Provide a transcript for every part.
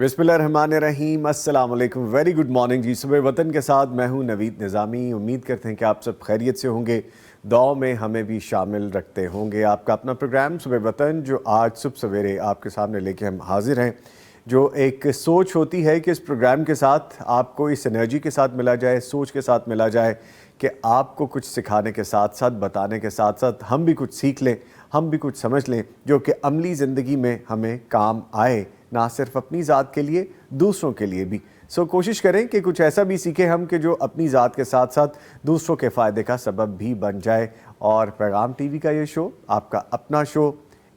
بسم اللہ الرحمن الرحیم، السلام علیکم، ویری گڈ مارننگ جی۔ صبح وطن کے ساتھ میں ہوں نوید نظامی۔ امید کرتے ہیں کہ آپ سب خیریت سے ہوں گے، دعاؤں میں ہمیں بھی شامل رکھتے ہوں گے۔ آپ کا اپنا پروگرام صبح وطن جو آج صبح سویرے آپ کے سامنے لے کے ہم حاضر ہیں، جو ایک سوچ ہوتی ہے کہ اس پروگرام کے ساتھ آپ کو اس انرجی کے ساتھ ملا جائے، سوچ کے ساتھ ملا جائے کہ آپ کو کچھ سکھانے کے ساتھ ساتھ، بتانے کے ساتھ ساتھ ہم بھی کچھ سیکھ لیں، ہم بھی کچھ سمجھ لیں جو کہ عملی زندگی میں ہمیں کام آئے، نہ صرف اپنی ذات کے لیے، دوسروں کے لیے بھی۔ کوشش کریں کہ کچھ ایسا بھی سیکھیں ہم کہ جو اپنی ذات کے ساتھ ساتھ دوسروں کے فائدے کا سبب بھی بن جائے۔ اور پیغام ٹی وی کا یہ شو آپ کا اپنا شو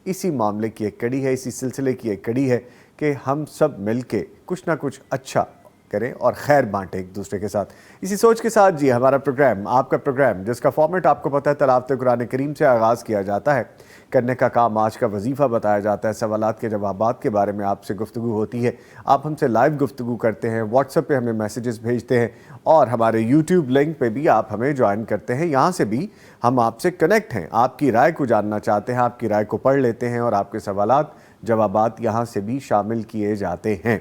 اسی معاملے کی ایک کڑی ہے، اسی سلسلے کی ایک کڑی ہے کہ ہم سب مل کے کچھ نہ کچھ اچھا کریں اور خیر بانٹیں ایک دوسرے کے ساتھ۔ اسی سوچ کے ساتھ جی ہمارا پروگرام، آپ کا پروگرام جس کا فارمیٹ آپ کو پتہ ہے، تلاوت قرآن کریم سے آغاز کیا جاتا ہے، کرنے کا کام آج کا وظیفہ بتایا جاتا ہے، سوالات کے جوابات کے بارے میں آپ سے گفتگو ہوتی ہے، آپ ہم سے لائیو گفتگو کرتے ہیں، واٹس ایپ پہ ہمیں میسیجز بھیجتے ہیں، اور ہمارے یوٹیوب لنک پہ بھی آپ ہمیں جوائن کرتے ہیں۔ یہاں سے بھی ہم آپ سے کنیکٹ ہیں، آپ کی رائے کو جاننا چاہتے ہیں، آپ کی رائے کو پڑھ لیتے ہیں، اور آپ کے سوالات جوابات یہاں سے بھی شامل کیے جاتے ہیں۔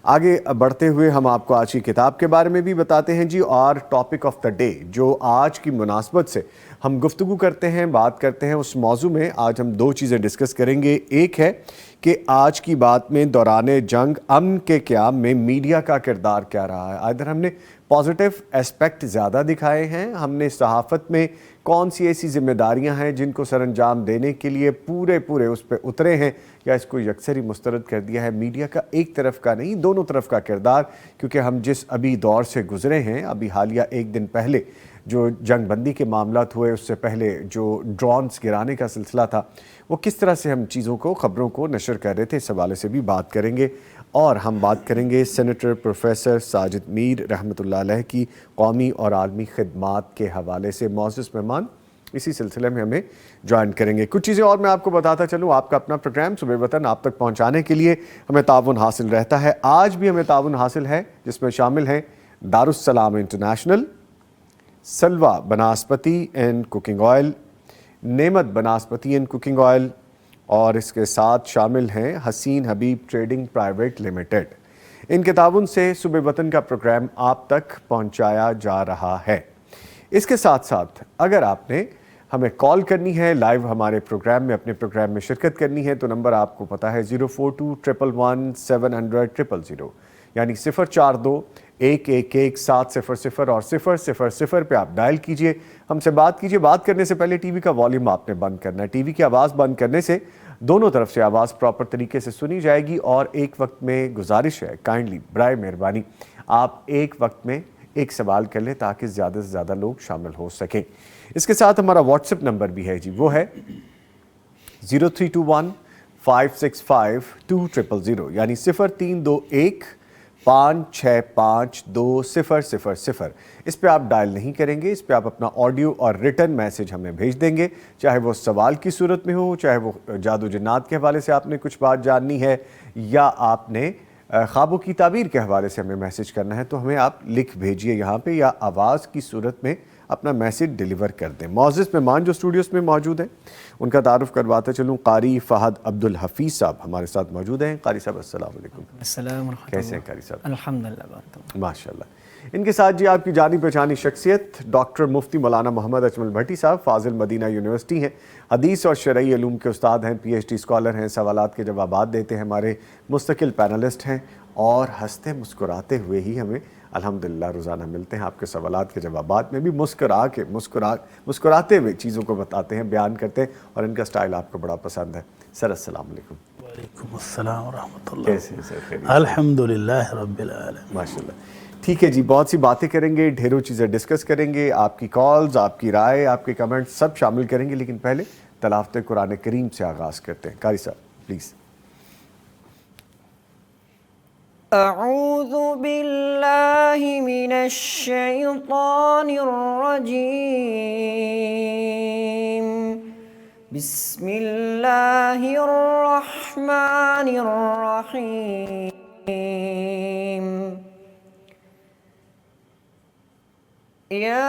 آگے بڑھتے ہوئے ہم آپ کو آج کی کتاب کے بارے میں بھی بتاتے ہیں جی، اور ٹاپک آف دا ڈے جو آج کی مناسبت سے ہم گفتگو کرتے ہیں، بات کرتے ہیں، اس موضوع میں آج ہم دو چیزیں ڈسکس کریں گے۔ ایک ہے کہ آج کی بات میں دوران جنگ امن کے قیام میں میڈیا کا کردار کیا رہا ہے۔ ادھر ہم نے پازیٹیو اسپیکٹ زیادہ دکھائے ہیں، ہم نے صحافت میں کون سی ایسی ذمہ داریاں ہیں جن کو سر انجام دینے کے لیے پورے اس پہ اترے ہیں، یا اس کو یکسر ہی مسترد کر دیا ہے۔ میڈیا کا ایک طرف کا نہیں، دونوں طرف کا کردار، کیونکہ ہم جس ابھی دور سے گزرے ہیں، ابھی حالیہ ایک دن پہلے جو جنگ بندی کے معاملات ہوئے، اس سے پہلے جو ڈرونز گرانے کا سلسلہ تھا، وہ کس طرح سے ہم چیزوں کو، خبروں کو نشر کر رہے تھے، اس حوالے سے بھی بات کریں گے۔ اور ہم بات کریں گے سینیٹر پروفیسر ساجد میر رحمۃ اللہ علیہ کی قومی اور عالمی خدمات کے حوالے سے۔ معزز مہمان اسی سلسلے میں ہمیں جوائن کریں گے۔ کچھ چیزیں اور میں آپ کو بتاتا چلوں، آپ کا اپنا پروگرام صبح وطن آپ تک پہنچانے کے لیے ہمیں تعاون حاصل رہتا ہے۔ آج بھی ہمیں تعاون حاصل ہے، جس میں شامل ہیں دارالسلام international, سلوہ banaspati and cooking oil, نعمت بناسپتی اینڈ کوکنگ آئل، اور اس کے ساتھ شامل ہیں حسین حبیب ٹریڈنگ پرائیویٹ لمیٹڈ۔ ان کے تعاون سے صبح وطن کا پروگرام آپ تک پہنچایا جا رہا ہے۔ اس کے ساتھ ساتھ اگر آپ نے ہمیں کال کرنی ہے، لائیو ہمارے پروگرام میں، اپنے پروگرام میں شرکت کرنی ہے، تو نمبر آپ کو پتہ ہے 042111700 یعنی 042111700 اور 000 پہ آپ ڈائل کیجئے، ہم سے بات کیجئے۔ بات کرنے سے پہلے ٹی وی کا والیوم آپ نے بند کرنا ہے۔ ٹی وی کی آواز بند کرنے سے دونوں طرف سے آواز پراپر طریقے سے سنی جائے گی، اور ایک وقت میں گزارش ہے، کائنڈلی برائے مہربانی آپ ایک وقت میں ایک سوال کر لیں تاکہ زیادہ سے زیادہ لوگ شامل ہو سکیں۔ اس کے ساتھ ہمارا واٹس ایپ نمبر بھی ہے جی، وہ ہے 0321565200 یعنی 0321565200۔ اس پہ آپ ڈائل نہیں کریں گے، اس پہ آپ اپنا آڈیو اور ریٹن میسج ہمیں بھیج دیں گے، چاہے وہ سوال کی صورت میں ہو، چاہے وہ جادو جنات کے حوالے سے آپ نے کچھ بات جاننی ہے، یا آپ نے خوابوں کی تعبیر کے حوالے سے ہمیں میسج کرنا ہے، تو ہمیں آپ لکھ بھیجئے یہاں پہ، یا آواز کی صورت میں اپنا میسج ڈیلیور کر دیں۔ معزز مہمان جو اسٹوڈیوز میں موجود ہیں ان کا تعارف کرواتا چلوں، قاری فہد عبدالحفیظ صاحب ہمارے ساتھ موجود ہیں۔ قاری صاحب السلام علیکم۔ السلام ورحمۃ اللہ۔ کیسے ہیں قاری صاحب؟ الحمدللہ۔ ماشاءاللہ۔ ان کے ساتھ جی آپ کی جانی پہچانی شخصیت ڈاکٹر مفتی مولانا محمد اجمل بھٹی صاحب، فاضل مدینہ یونیورسٹی ہیں، حدیث اور شرعی علوم کے استاد ہیں، پی ایچ ڈی اسکالر ہیں، سوالات کے جوابات دیتے ہیں، ہمارے مستقل پینلسٹ ہیں، اور ہنستے مسکراتے ہوئے ہی ہمیں الحمدللہ روزانہ ملتے ہیں۔ آپ کے سوالات کے جوابات میں بھی مسکراتے ہوئے چیزوں کو بتاتے ہیں، بیان کرتے ہیں، اور ان کا سٹائل آپ کو بڑا پسند ہے۔ سر السلام علیکم۔ وعلیکم السلام ورحمۃ اللہ۔ کیسے ہیں سر؟ خیریت؟ الحمدللہ رب العالمین۔ ماشاءاللہ۔ ٹھیک ہے جی، بہت سی باتیں کریں گے، ڈھیروں چیزیں ڈسکس کریں گے، آپ کی کالز، آپ کی رائے، آپ کے کمنٹ سب شامل کریں گے، لیکن پہلے تلاوت قرآن کریم سے آغاز کرتے ہیں۔ قاری صاحب پلیز۔ اعوذ باللہ من الشیطان الرجیم، بسم اللہ الرحمن الرحیم۔ یا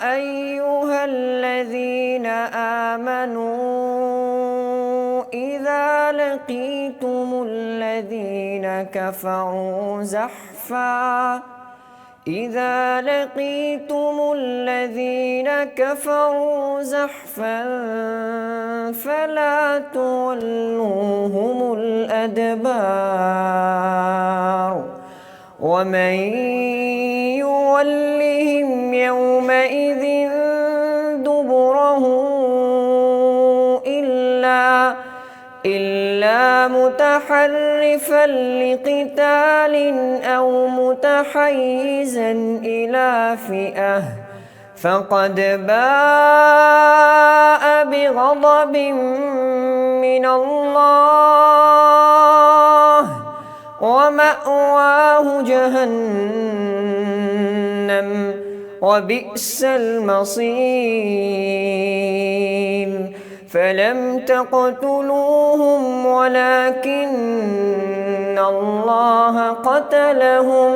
ایہا الذین آمنوا اذا لقیتم لقيتم الذين كفروا زحفا إذا لقيتم الذين كفروا زحفا فلا تولوهم الأدبار ومن يولهم يومئذ دبره إلا متحرفا لقتال أو متحيزا إلى فئة فقد باء بغضب من الله ومأواه جهنم وبئس المصير فلم تقتلوهم ولكن الله قتلهم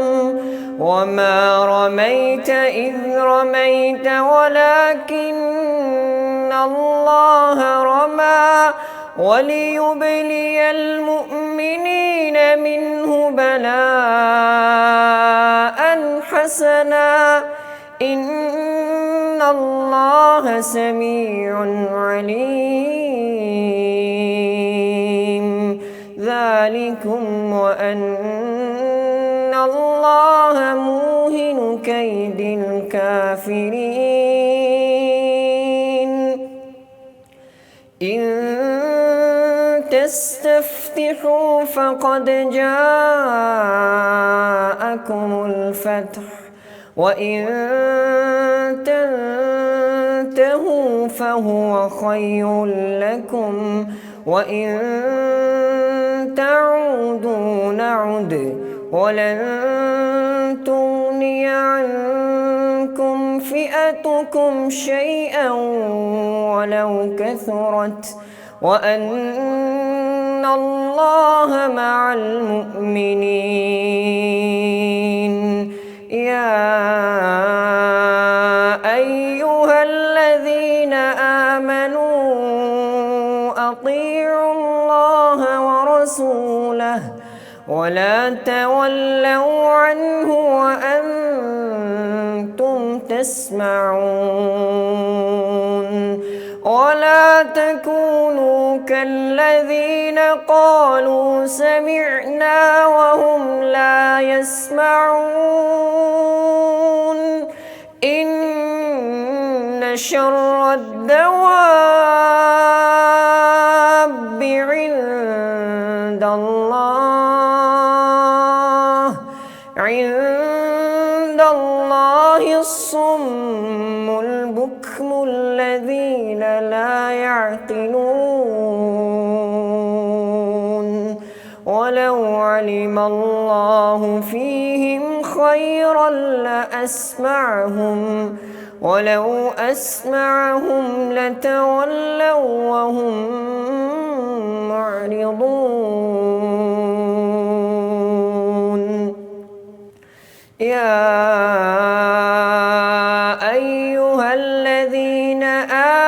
وما رميت إذ رميت ولكن الله رمى وليبلي المؤمنين منه بلاء حسنا إن الله سميع عليم ذلكم وأن الله موهن كيد الكافرين إن تستفتحوا فقد جاءكم الفتح وإن تنتهوا فهو خير لكم وإن تعودوا نعد ولن تغني عنكم فئتكم شيئا ولو كثرت وأن الله مع المؤمنين يا أيها الذين آمنوا أطيعوا الله ورسوله ولا تولوا عنه وأنتم تسمعون ولا تكونوا كالذين قالوا سمعنا وهم لا يسمعون إن شر الدواب عند الله الصم البكم الذين لا يعقلون ولو علم الله فيهم خيرا لأسمعهم ولو أسمعهم لتولوا وهم معرضون يا أيها الذين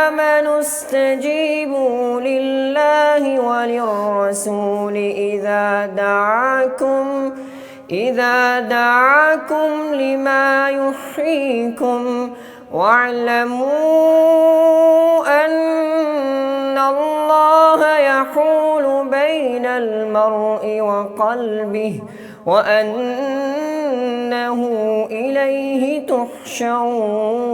آمنوا استجيبوا لله وللرسول إذا دعاكم لما يحييكم واعلموا أن الله يحول بين المرء وقلبه وأنه إليه تحشرون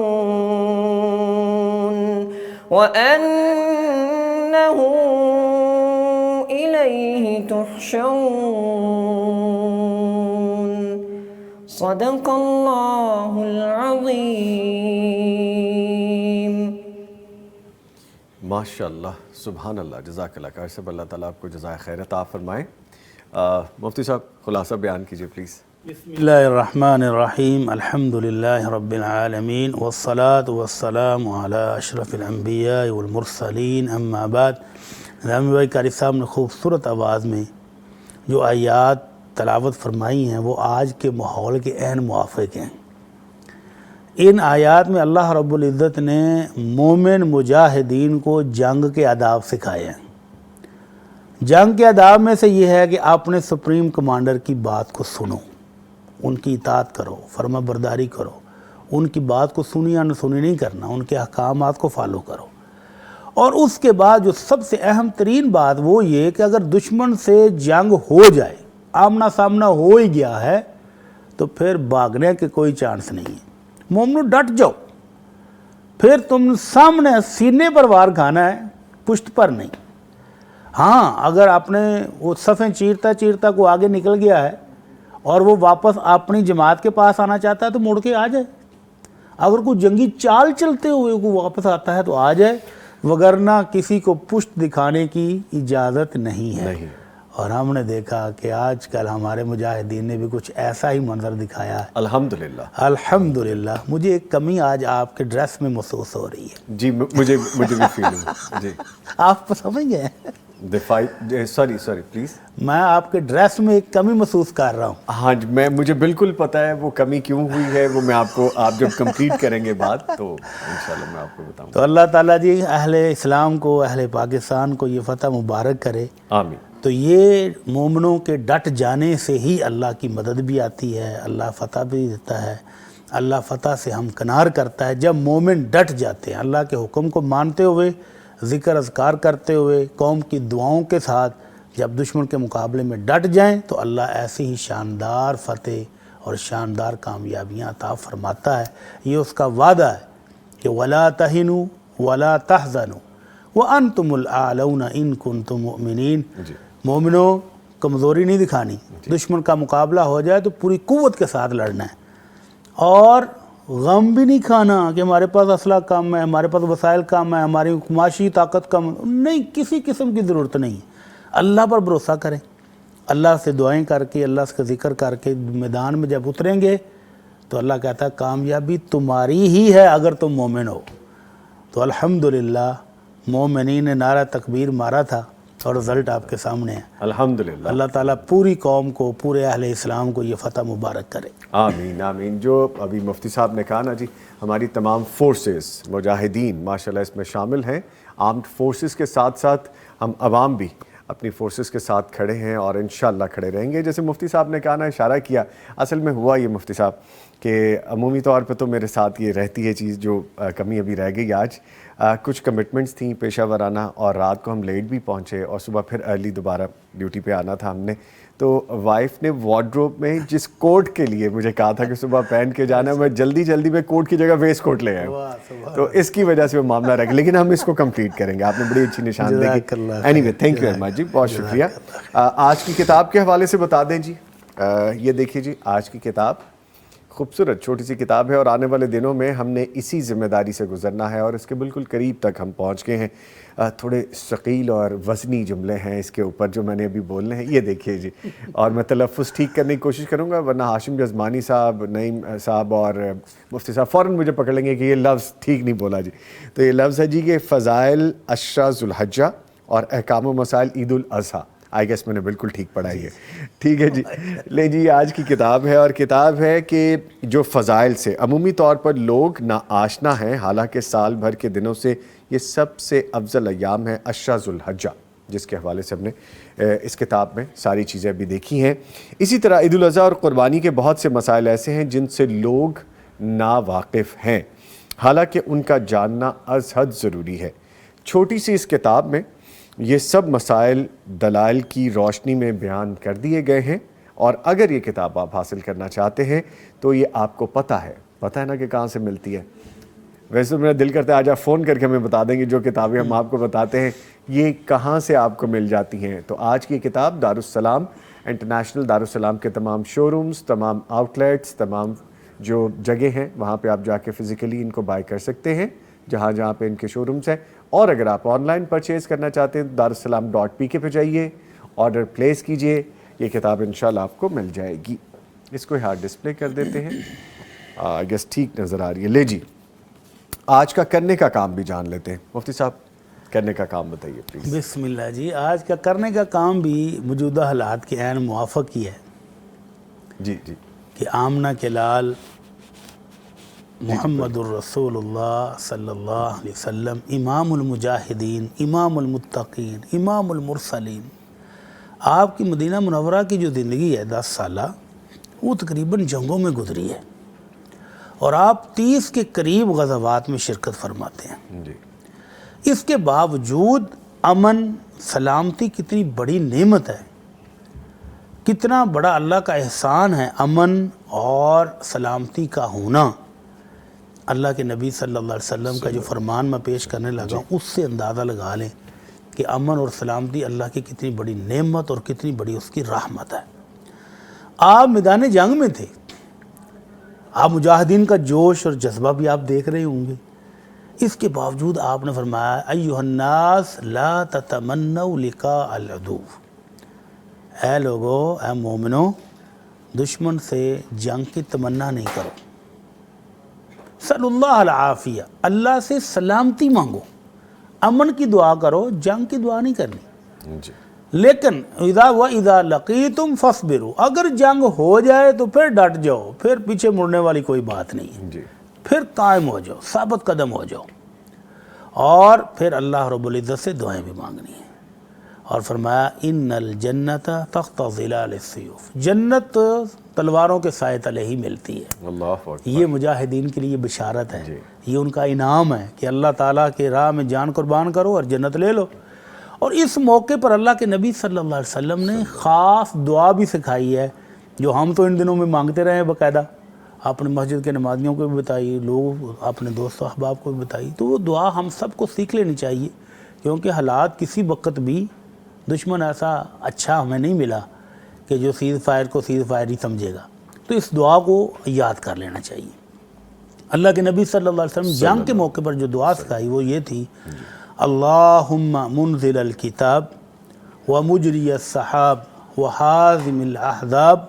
صدق الله العظيم ماشاء اللہ سبحان اللہ جزاک اللہ خیر صاحب اللہ تعالیٰ آپ کو جزائے خیر عطا فرمائے مفتی صاحب خلاصہ بیان کیجیے پلیز بسم اللہ الرحمن الرحیم الحمد للہ رب العالمین والصلاة والسلام علی اشرف الانبیاء والمرسلین اما بعد نظامی بھائی قاری صاحب نے خوبصورت آواز میں جو آیات تلاوت فرمائی ہیں وہ آج کے ماحول کے عین موافق ہیں۔ ان آیات میں اللہ رب العزت نے مومن مجاہدین کو جنگ کے آداب سکھائے ہیں۔ جنگ کے آداب میں سے یہ ہے کہ اپنے سپریم کمانڈر کی بات کو سنو، ان کی اطاعت کرو، فرما برداری کرو، ان کی بات کو سنی یا نہ سنی نہیں کرنا، ان کے احکامات کو فالو کرو۔ اور اس کے بعد جو سب سے اہم ترین بات وہ یہ کہ اگر دشمن سے جنگ ہو جائے، آمنا سامنا ہو ہی گیا ہے، تو پھر بھاگنے کے کوئی چانس نہیں ہے، مومنو ڈٹ جاؤ۔ پھر تم سامنے سینے پر وار کھانا ہے، پشت پر نہیں۔ ہاں اگر آپ نے وہ صفیں چیرتا چیرتا کو آگے نکل گیا ہے اور وہ واپس اپنی جماعت کے پاس آنا چاہتا ہے تو مڑ کے آ جائے، اگر کوئی جنگی چال چلتے ہوئے کو واپس آتا ہے تو آ جائے، وگرنہ کسی کو پشت دکھانے کی اجازت نہیں ہے۔ اور ہم نے دیکھا کہ آج کل ہمارے مجاہدین نے بھی کچھ ایسا ہی منظر دکھایا ہے، الحمدللہ۔ الحمدللہ۔ مجھے ایک کمی آج آپ کے ڈریس میں محسوس ہو رہی ہے۔ جی مجھے بھی فیل ہوا جی۔ آپ سمجھ گئے؟ سوری پلیز، میں آپ کے ڈریس میں ایک کمی محسوس کر رہا ہوں۔ ہاں جی، مجھے بالکل پتہ ہے وہ کمی کیوں ہوئی ہے، وہ میں آپ جب کمپلیٹ کریں گے بات تو انشاءاللہ میں آپ کو بتاؤں گا۔ تو اللہ تعالیٰ جی اہل اسلام کو، اہل پاکستان کو یہ فتح مبارک کرے۔ آمین۔ تو یہ مومنوں کے ڈٹ جانے سے ہی اللہ کی مدد بھی آتی ہے، اللہ فتح بھی دیتا ہے، اللہ فتح سے ہمکنار کرتا ہے جب مومن ڈٹ جاتے ہیں، اللہ کے حکم کو مانتے ہوئے، ذکر اذکار کرتے ہوئے، قوم کی دعاؤں کے ساتھ جب دشمن کے مقابلے میں ڈٹ جائیں تو اللہ ایسی ہی شاندار فتح اور شاندار کامیابیاں عطا فرماتا ہے۔ یہ اس کا وعدہ ہے کہ وَلَا تَهِنُوا وَلَا تَحْزَنُوا وَأَنْتُمُ الْأَعْلَوْنَ إِن كُنتُم مُؤْمِنِينَ۔ مومنوں کمزوری نہیں دکھانی، دشمن کا مقابلہ ہو جائے تو پوری قوت کے ساتھ لڑنا ہے، اور غم بھی نہیں کھانا کہ ہمارے پاس اسلحہ کم ہے، ہمارے پاس وسائل کم ہے، ہماری معاشی طاقت کم ہے، نہیں، کسی قسم کی ضرورت نہیں ہے۔ اللہ پر بھروسہ کریں، اللہ سے دعائیں کر کے، اللہ سے ذکر کر کے میدان میں جب اتریں گے تو اللہ کہتا ہے کامیابی تمہاری ہی ہے اگر تم مومن ہو۔ تو الحمدللہ مومنین نے نعرہ تکبیر مارا تھا اور رزلٹ آپ کے سامنے ہے۔ الحمدللہ۔ اللہ تعالیٰ پوری قوم کو، پورے اہل اسلام کو یہ فتح مبارک کرے۔ آمین آمین۔ جو ابھی مفتی صاحب نے کہا نا جی، ہماری تمام فورسز، مجاہدین ماشاءاللہ اس میں شامل ہیں، آرمڈ فورسز کے ساتھ ساتھ ہم عوام بھی اپنی فورسز کے ساتھ کھڑے ہیں اور انشاءاللہ کھڑے رہیں گے۔ جیسے مفتی صاحب نے کہا نا، اشارہ کیا، اصل میں ہوا یہ مفتی صاحب کہ عمومی طور پہ تو میرے ساتھ یہ رہتی ہے چیز، جو کمی ابھی رہ گئی آج، کچھ کمٹمنٹس تھیں پیشہ ورانہ، اور رات کو ہم لیٹ بھی پہنچے اور صبح پھر ارلی دوبارہ ڈیوٹی پہ آنا تھا ہم نے۔ تو وائف نے وارڈروب میں جس کوٹ کے لیے مجھے کہا تھا کہ صبح پہن کے جانا ہے، میں جلدی میں کوٹ کی جگہ ویسٹ کوٹ لے آیا، تو اس کی وجہ سے وہ معاملہ رہ گیا، لیکن ہم اس کو کمپلیٹ کریں گے۔ آپ نے بڑی اچھی نشاندہی کی۔ Anyway, thank you very much جی، بہت شکریہ۔ آج کی کتاب کے حوالے سے بتا دیں جی، یہ دیکھیے جی، آج کی کتاب خوبصورت چھوٹی سی کتاب ہے، اور آنے والے دنوں میں ہم نے اسی ذمہ داری سے گزرنا ہے، اور اس کے بالکل قریب تک ہم پہنچ گئے ہیں۔ تھوڑے ثقیل اور وزنی جملے ہیں اس کے اوپر جو میں نے ابھی بولنے ہیں، یہ دیکھیے جی، اور میں تلفظ ٹھیک کرنے کی کوشش کروں گا، ورنہ ہاشم جزمانی صاحب، نعیم صاحب اور مفتی صاحب فوراً مجھے پکڑ لیں گے کہ یہ لفظ ٹھیک نہیں بولا جی۔ تو یہ لفظ ہے جی کہ فضائل عشرہ ذو الحجہ اور احکام و مسائل عید الاضحیٰ۔ آئی گیس میں نے بالکل ٹھیک پڑھائی ہے، ٹھیک ہے جی۔ لے جی، آج کی کتاب ہے، اور کتاب ہے کہ جو فضائل سے عمومی طور پر لوگ نا آشنا ہیں، حالانکہ سال بھر کے دنوں سے یہ سب سے افضل ایام ہے عشرہ ذو الحجہ، جس کے حوالے سے ہم نے اس کتاب میں ساری چیزیں بھی دیکھی ہیں۔ اسی طرح عید الاضحیٰ اور قربانی کے بہت سے مسائل ایسے ہیں جن سے لوگ ناواقف ہیں، حالانکہ ان کا جاننا از حد ضروری ہے۔ چھوٹی سی اس کتاب میں یہ سب مسائل دلائل کی روشنی میں بیان کر دیے گئے ہیں، اور اگر یہ کتاب آپ حاصل کرنا چاہتے ہیں تو یہ آپ کو پتہ ہے نا کہ کہاں سے ملتی ہے۔ ویسے تو میرا دل کرتا ہے آج آپ فون کر کے ہمیں بتا دیں گے جو کتابیں ہم آپ کو بتاتے ہیں یہ کہاں سے آپ کو مل جاتی ہیں۔ تو آج کی کتاب دارالسلام انٹرنیشنل، دارالسلام کے تمام شو رومز، تمام آؤٹ لیٹس، تمام جو جگہ ہیں وہاں پہ آپ جا کے فزیکلی ان کو بائی کر سکتے ہیں، جہاں پہ ان کے شو رومز ہیں۔ اور اگر آپ آن لائن پرچیز کرنا چاہتے ہیں darussalam.pk پہ جائیے، آرڈر پلیس کیجئے، یہ کتاب انشاءاللہ آپ کو مل جائے گی۔ اس کو یہاں ڈسپلے کر دیتے ہیں، آئی گیس ٹھیک نظر آ رہی ہے۔ لے جی، آج کا کرنے کا کام بھی جان لیتے ہیں۔ مفتی صاحب کرنے کا کام بتائیے پلیز۔ بسم اللہ جی، آج کا کرنے کا کام بھی موجودہ حالات کے عین موافق ہی ہے جی جی، کہ آمنہ کے لال محمد الرسول اللہ صلی اللہ علیہ وسلم امام المجاہدین، امام المتقین، امام المرسلین، آپ کی مدینہ منورہ کی جو زندگی ہے 10 سالہ وہ تقریباً جنگوں میں گزری ہے، اور آپ 30 کے قریب غزوات میں شرکت فرماتے ہیں۔ جی اس کے باوجود امن سلامتی کتنی بڑی نعمت ہے، کتنا بڑا اللہ کا احسان ہے امن اور سلامتی کا ہونا۔ اللہ کے نبی صلی اللہ علیہ وسلم کا جو فرمان میں پیش کرنے لگا ہوں، اس سے اندازہ لگا لیں کہ امن اور سلامتی اللہ کی کتنی بڑی نعمت اور کتنی بڑی اس کی رحمت ہے۔ آپ میدان جنگ میں تھے، آپ مجاہدین کا جوش اور جذبہ بھی آپ دیکھ رہے ہوں گے، اس کے باوجود آپ نے فرمایا ایھا الناس لا تتمنوا لقاء العدو، اے لوگو، اے مومنو، دشمن سے جنگ کی تمنا نہیں کرو، صلی اللہ العافیہ، اللہ سے سلامتی مانگو، امن کی دعا کرو، جنگ کی دعا نہیں کرنی۔ جی لیکن اذا لقیتم فاصبروا، اگر جنگ ہو جائے تو پھر ڈٹ جاؤ، پھر پیچھے مڑنے والی کوئی بات نہیں ہے، جی پھر قائم ہو جاؤ، ثابت قدم ہو جاؤ، اور پھر اللہ رب العزت سے دعائیں بھی مانگنی ہیں۔ اور فرمایا ان الجنت تحت ظلال السیوف، جنت تلواروں کے سائے تلے ہی ملتی ہے۔ اللہ اکبر۔ یہ مجاہدین کے لیے بشارت ہے، جی یہ ان کا انعام ہے کہ اللہ تعالیٰ کے راہ میں جان قربان کرو اور جنت لے لو۔ اور اس موقع پر اللہ کے نبی صلی اللہ علیہ وسلم نے خاص دعا بھی سکھائی ہے، جو ہم تو ان دنوں میں مانگتے رہے ہیں باقاعدہ، اپنے مسجد کے نمازیوں کو بھی بتائی، لوگ اپنے دوست و احباب کو بھی بتائی، تو وہ دعا ہم سب کو سیکھ لینی چاہیے، کیونکہ حالات کسی وقت بھی دشمن ایسا اچھا ہمیں نہیں ملا کہ جو سیز فائر کو سیز فائر ہی سمجھے گا، تو اس دعا کو یاد کر لینا چاہیے۔ اللہ کے نبی صلی اللہ علیہ وسلم جنگ کے موقع پر جو دعا سکھائی وہ یہ تھی، اللہم منزل الکتاب ومجری السحاب وحازم الاحزاب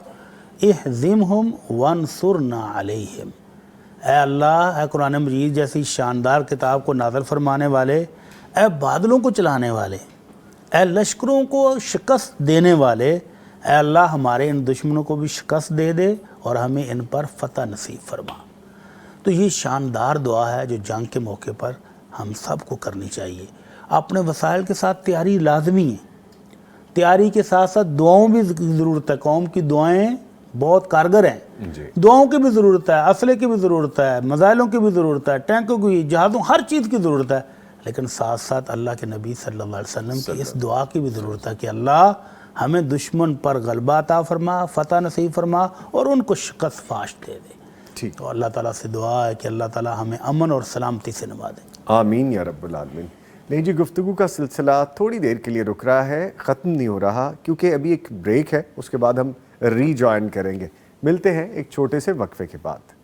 اہزمہم وانصرنا علیہم، اے اللہ، اے قرآن مجید جیسی شاندار کتاب کو نازل فرمانے والے، اے بادلوں کو چلانے والے، اے لشکروں کو شکست دینے والے، اے اللہ ہمارے ان دشمنوں کو بھی شکست دے دے اور ہمیں ان پر فتح نصیب فرما۔ تو یہ شاندار دعا ہے جو جنگ کے موقع پر ہم سب کو کرنی چاہیے۔ اپنے وسائل کے ساتھ تیاری لازمی ہے، تیاری کے ساتھ ساتھ دعاؤں بھی ضرورت ہے، قوم کی دعائیں بہت کارگر ہیں، جی دعاؤں کی بھی ضرورت ہے، اسلحے کی بھی ضرورت ہے، میزائلوں کی بھی ضرورت ہے، ٹینکوں کی، جہازوں، ہر چیز کی ضرورت ہے، لیکن ساتھ ساتھ اللہ کے نبی صلی اللہ علیہ وسلم کی اس دعا کی بھی ضرورت ہے کہ اللہ ہمیں دشمن پر غلبہ عطا فرما، فتح نصیب فرما اور ان کو شکست فاش دے دے۔ ٹھیک، تو اللہ تعالیٰ سے دعا ہے کہ اللہ تعالیٰ ہمیں امن اور سلامتی سے نوازے۔ آمین یا رب العالمین۔ نہیں جی، گفتگو کا سلسلہ تھوڑی دیر کے لیے رک رہا ہے، ختم نہیں ہو رہا، کیونکہ ابھی ایک بریک ہے، اس کے بعد ہم ری جوائن کریں گے۔ ملتے ہیں ایک چھوٹے سے وقفے کے بعد۔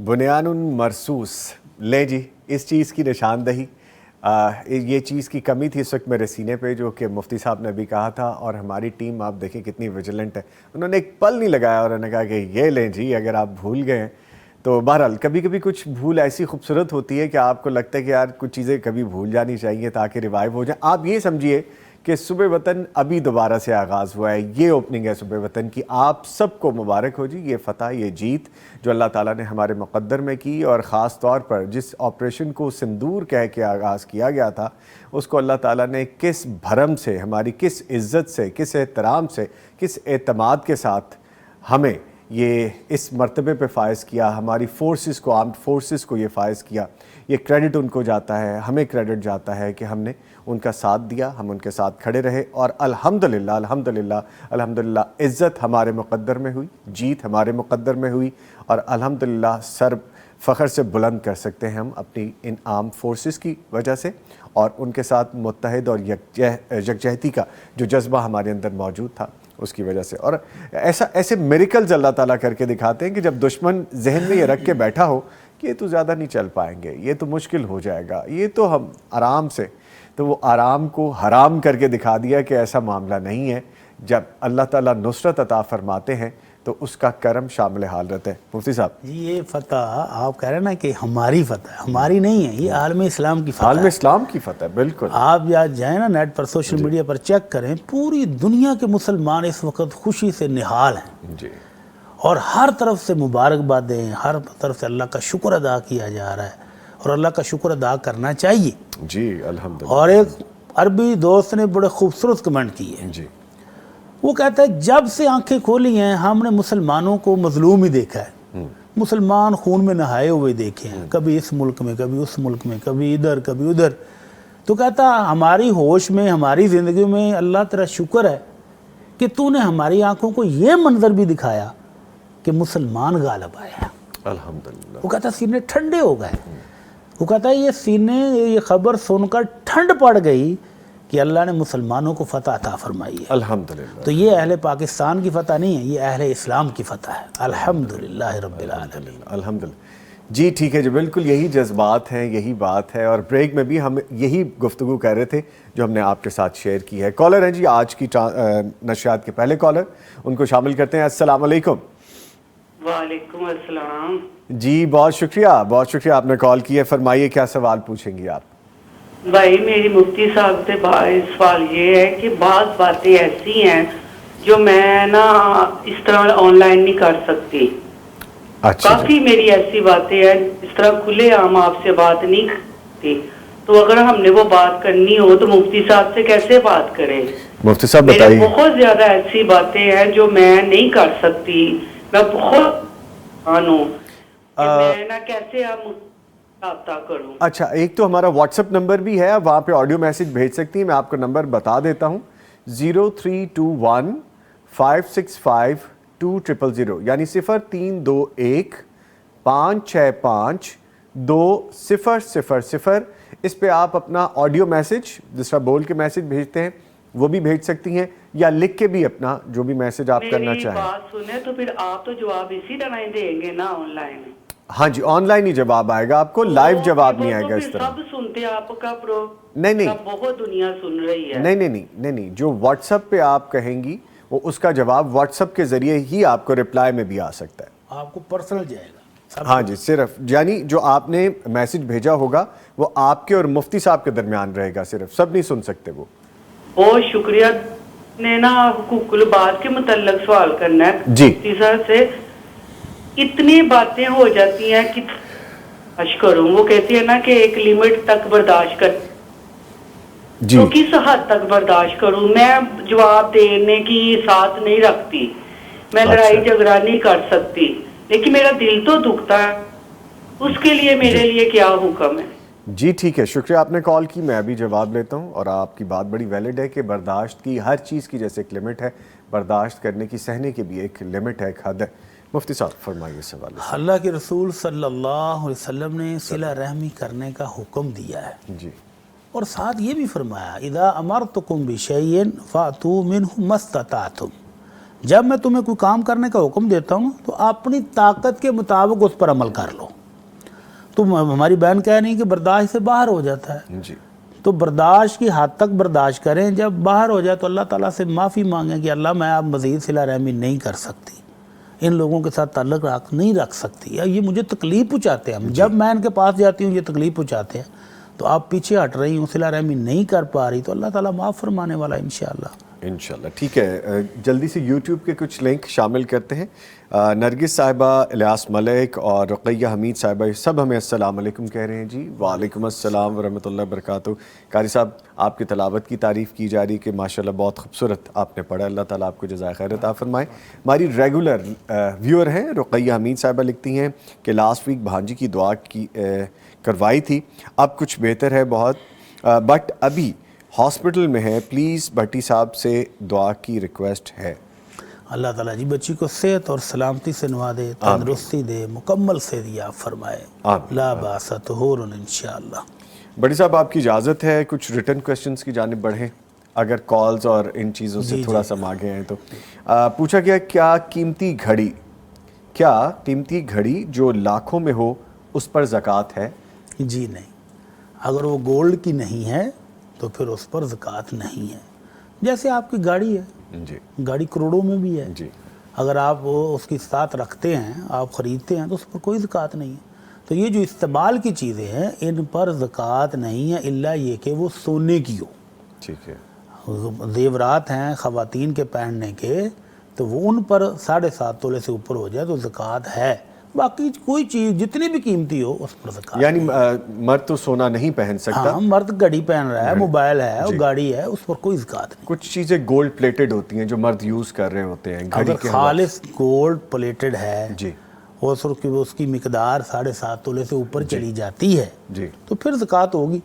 بنیان مرصوص، لے جی اس چیز کی نشاندہی، یہ چیز کی کمی تھی اس وقت میرے سینے پہ، جو کہ مفتی صاحب نے بھی کہا تھا، اور ہماری ٹیم آپ دیکھیں کتنی ویجیلنٹ ہے، انہوں نے ایک پل نہیں لگایا اور انہوں نے کہا کہ یہ لیں جی اگر آپ بھول گئے ہیں تو۔ بہرحال کبھی کبھی کچھ بھول ایسی خوبصورت ہوتی ہے کہ آپ کو لگتا ہے کہ یار کچھ چیزیں کبھی بھول جانی چاہیے تاکہ ریوائیو ہو جائیں۔ آپ یہ سمجھیے کہ صبح وطن ابھی دوبارہ سے آغاز ہوا ہے، یہ اوپننگ ہے صبح وطن کی، آپ سب کو مبارک ہو جی، یہ فتح، یہ جیت جو اللہ تعالیٰ نے ہمارے مقدر میں کی، اور خاص طور پر جس آپریشن کو سندور کہہ کے آغاز کیا گیا تھا، اس کو اللہ تعالیٰ نے کس بھرم سے، ہماری کس عزت سے، کس احترام سے، کس اعتماد کے ساتھ ہمیں یہ اس مرتبے پہ فائز کیا، ہماری فورسز کو، آرمڈ فورسز کو یہ فائز کیا، یہ کریڈٹ ان کو جاتا ہے، ہمیں کریڈٹ جاتا ہے کہ ہم نے ان کا ساتھ دیا، ہم ان کے ساتھ کھڑے رہے، اور الحمدللہ عزت ہمارے مقدر میں ہوئی، جیت ہمارے مقدر میں ہوئی، اور الحمدللہ سر فخر سے بلند کر سکتے ہیں ہم اپنی ان آرم فورسز کی وجہ سے، اور ان کے ساتھ متحد اور یکجہتی کا جو جذبہ ہمارے اندر موجود تھا اس کی وجہ سے۔ اور ایسے میریکلز اللہ تعالیٰ کر کے دکھاتے ہیں کہ جب دشمن ذہن میں یہ رکھ کے بیٹھا ہو کہ یہ تو زیادہ نہیں چل پائیں گے، یہ تو مشکل ہو جائے گا، یہ تو ہم آرام سے، تو وہ آرام کو حرام کر کے دکھا دیا کہ ایسا معاملہ نہیں ہے۔ جب اللہ تعالیٰ نصرت عطا فرماتے ہیں تو اس کا کرم شامل حال رہتا ہے۔ مفتی صاحب جی یہ فتح آپ کہہ رہے ہیں نا کہ ہماری فتح ہے، ہماری نہیں ہے، یہ عالم اسلام کی فتح ہے۔ عالم اسلام کی فتح، بالکل۔ آپ جائیں نا نیٹ پر، سوشل میڈیا پر چیک کریں، پوری دنیا کے مسلمان اس وقت خوشی سے نہال ہیں، جی، اور ہر طرف سے مبارکبادیں، ہر طرف سے اللہ کا شکر ادا کیا جا رہا ہے، اور اللہ کا شکر ادا کرنا چاہیے۔ جی الحمدللہ۔ اور ایک عربی دوست نے بڑے خوبصورت کمنٹ کی ہے، جی، وہ کہتا ہے جب سے آنکھیں کھولی ہیں ہم نے مسلمانوں کو مظلوم ہی دیکھا ہے، مسلمان خون میں نہائے ہوئے دیکھے ہیں، کبھی اس ملک میں، کبھی اس ملک میں، کبھی ادھر کبھی ادھر۔ تو کہتا ہماری ہوش میں، ہماری زندگی میں اللہ تیرا شکر ہے کہ تو نے ہماری آنکھوں کو یہ منظر بھی دکھایا کہ مسلمان غالب آئے ہیں۔ الحمدللہ۔ وہ کہتا سینے ٹھنڈے ہو گئے، وہ کہتا ہے یہ سینے، یہ خبر سن کر ٹھنڈ پڑ گئی کہ اللہ نے مسلمانوں کو فتح عطا فرمائی ہے۔ الحمدللہ۔ تو یہ اہل پاکستان کی فتح نہیں ہے، یہ اہل اسلام کی فتح ہے۔ الحمدللہ رب العالمین۔ الحمدللہ۔ جی ٹھیک ہے جی، بالکل یہی جذبات ہیں، یہی بات ہے، اور بریک میں بھی ہم یہی گفتگو کر رہے تھے جو ہم نے آپ کے ساتھ شیئر کی ہے۔ کالر ہیں جی آج کی نشریات کے پہلے کالر، ان کو شامل کرتے ہیں۔ السلام علیکم۔ وعلیکم السلام۔ جی بہت شکریہ آپ نے کال کی ہے، فرمائیے کیا سوال پوچھیں گی آپ؟ بھائی میری مفتی صاحب سے سوال یہ ہے کہ بعض باتیں ایسی ہیں جو میں نا اس طرح آن لائن نہیں کر سکتی۔ اچھا کافی میری ایسی باتیں ہیں اس طرح کھلے عام آپ سے بات نہیں کرتی، تو اگر ہم نے وہ بات کرنی ہو تو مفتی صاحب سے کیسے بات کریں؟ مفتی صاحب میرے بتائیے۔ بہت زیادہ ایسی باتیں ہیں جو میں نہیں کر سکتی، میں بہت ہوں کہ میں نا کیسے رابطہ کروں۔ اچھا، ایک تو ہمارا واٹس ایپ نمبر بھی ہے، وہاں پہ آڈیو میسج بھیج سکتی ہیں، میں آپ کو نمبر بتا دیتا ہوں، 0321 565 2000، یعنی 0321 565 2000۔ اس پہ آپ اپنا آڈیو میسج جس طرح بول کے میسج بھیجتے ہیں وہ بھی بھیج سکتی ہیں، یا لکھ کے بھی اپنا جو بھی میسج آپ کرنا میری چاہیں۔ بات سنیں تو پھر آپ تو جواب اسی طرح ہی دیں گے نا آن لائن؟ ہاں جی، آن لائن ہی جواب آئے گا آپ کو، لائیو جواب نہیں آئے گا اس طرح۔ سب سنتے آپ کا نہیں، بہت دنیا سن رہی ہے۔ نہیں، جو واٹس ایپ پہ آپ کہیں گی وہ اس کا جواب واٹس ایپ کے ذریعے ہی آپ کو رپلائی میں بھی آ سکتا ہے۔ آپ کو پرسنل جائے گا۔ ہاں جی، صرف یعنی جو آپ نے میسج بھیجا ہوگا وہ آپ کے اور مفتی صاحب کے درمیان رہے گا، صرف سب نہیں سن سکتے وہ۔ بہت شکریہ۔ نے نا حقوق العباد کے متعلق سوال کرنا ہے جی مفتی صاحب سے۔ اتنی باتیں ہو جاتی ہیں کہ برداشت کروں، وہ کہتی ہے نا کہ ایک لمٹ تک برداشت کر، جی، تو کس حد تک برداشت کروں؟ میں جواب دینے کی ساتھ نہیں رکھتی، میں لڑائی جھگڑا نہیں کر سکتی، لیکن میرا دل تو دکھتا ہے، اس کے لیے میرے لیے کیا حکم ہے؟ جی ٹھیک ہے، شکریہ آپ نے کال کی، میں ابھی جواب لیتا ہوں۔ اور آپ کی بات بڑی ویلڈ ہے کہ برداشت کی ہر چیز کی جیسے ایک لمٹ ہے، برداشت کرنے کی، سہنے کی بھی ایک لمٹ ہے، ایک حد ہے۔ مفتی صاحب فرمائیے سوال۔ اللہ کے رسول صلی اللہ علیہ وسلم نے صلہ رحمی کرنے کا حکم دیا ہے، جی، اور ساتھ یہ بھی فرمایا اذا امرتکم بشیء فاتوا منہ ما استطعتم، جب میں تمہیں کوئی کام کرنے کا حکم دیتا ہوں تو اپنی طاقت کے مطابق اس پر عمل کر لو۔ تو ہماری بہن کہہ رہی ہے کہ برداشت سے باہر ہو جاتا ہے، جی، تو برداشت کی حد تک برداشت کریں، جب باہر ہو جائے تو اللہ تعالیٰ سے معافی مانگیں کہ اللہ میں اب مزید صلہ رحمی نہیں کر سکتی، ان لوگوں کے ساتھ تعلق نہیں رکھ سکتی، یا یہ مجھے تکلیف پہنچاتے ہیں، جب میں ان کے پاس جاتی ہوں یہ تکلیف پہنچاتے ہیں، تو آپ پیچھے ہٹ رہی ہوں، صلہ رحمی نہیں کر پا رہی، تو اللہ تعالیٰ معاف فرمانے والا انشاءاللہ۔ انشاءاللہ. ٹھیک ہے, جلدی سے یوٹیوب کے کچھ لنک شامل کرتے ہیں. نرگس صاحبہ, الیاس ملک اور رقیہ حمید صاحبہ سب ہمیں السلام علیکم کہہ رہے ہیں جی. وعلیکم السلام ورحمۃ اللہ وبرکاتہ. قاری صاحب, آپ کی تلاوت کی تعریف کی جا رہی کہ ماشاءاللہ بہت خوبصورت آپ نے پڑھا. اللہ تعالیٰ آپ کو جزائے خیر عطا فرمائے. ہماری ریگولر ویور ہیں رقیہ حمید صاحبہ, لکھتی ہیں کہ لاسٹ ویک بھانجی کی دعا کروائی تھی, اب کچھ بہتر ہے بہت, بٹ ابھی ہاسپٹل میں ہے, پلیز بھٹی صاحب سے دعا کی ریکویسٹ ہے. اللہ تعالیٰ جی بچی کو صحت اور سلامتی سے نوازے, تندرستی دے, مکمل صحت فرمائے. لا باس طہور انشاءاللہ. بڑی صاحب آپ کی اجازت ہے کچھ ریٹن کویسچنز کی جانب بڑھیں, اگر کالز اور ان چیزوں سے تھوڑا سا آگے ہیں تو. پوچھا گیا کیا قیمتی گھڑی جو لاکھوں میں ہو اس پر زکوٰۃ ہے؟ جی نہیں, اگر وہ گولڈ کی نہیں ہے تو پھر اس پر زکوٰۃ نہیں ہے. جیسے آپ کی گاڑی ہے, جی گاڑی کروڑوں میں بھی ہے, جی, اگر آپ وہ اس کی ساتھ رکھتے ہیں, آپ خریدتے ہیں, تو اس پر کوئی زکوٰۃ نہیں ہے. تو یہ جو استعمال کی چیزیں ہیں ان پر زکوٰۃ نہیں ہے, الا یہ کہ وہ سونے کی ہو. ٹھیک ہے. زیورات ہیں خواتین کے پہننے کے, تو وہ ان پر 7.5 تولے سے اوپر ہو جائے تو زکوٰۃ ہے. باقی کوئی چیز جتنی بھی قیمتی ہو اس پر زکوٰۃ. یعنی مرد تو سونا نہیں پہن سکتا؟ ہاں, مرد گھڑی پہن رہا ہے, موبائل ہے, اور گاڑی ہے, اس پر کوئی زکوٰۃ نہیں. کچھ چیزیں گولڈ پلیٹڈ ہوتی ہیں جو مرد یوز کر رہے ہوتے ہیں, گھڑی اگر کے خالص گولڈ پلیٹڈ ہے جی اور اس کی مقدار 7.5 تولے سے اوپر چلی جاتی ہے جی, تو پھر زکوٰۃ ہوگی.